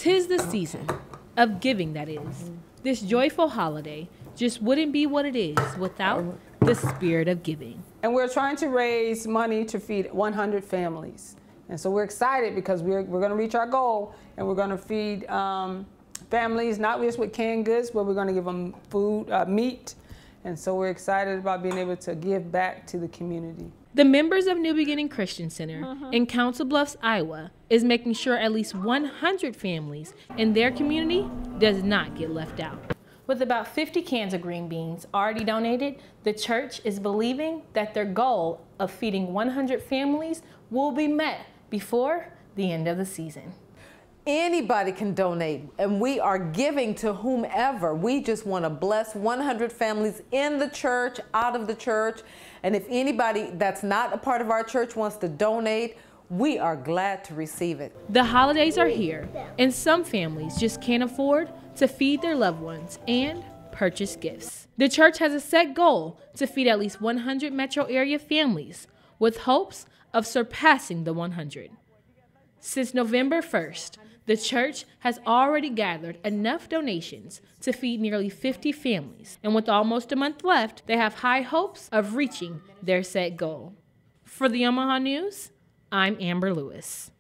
'Tis the season of giving, that is. This joyful holiday just wouldn't be what it is without the spirit of giving. And we're trying to raise money to feed 100 families. And so we're excited because we're going to reach our goal, and we're going to feed families, not just with canned goods, but we're going to give them food, meat. And so we're excited about being able to give back to the community. The members of New Beginning Christian Center in Council Bluffs, Iowa, is making sure at least 100 families in their community does not get left out. With about 50 cans of green beans already donated, the church is believing that their goal of feeding 100 families will be met before the end of the season. Anybody can donate, and we are giving to whomever. We just want to bless 100 families in the church, out of the church. And if anybody that's not a part of our church wants to donate, we are glad to receive it. The holidays are here, and some families just can't afford to feed their loved ones and purchase gifts. The church has a set goal to feed at least 100 metro area families, with hopes of surpassing the 100. Since November 1st, the church has already gathered enough donations to feed nearly 50 families, and with almost a month left, they have high hopes of reaching their set goal. For the Omaha News, I'm Amber Lewis.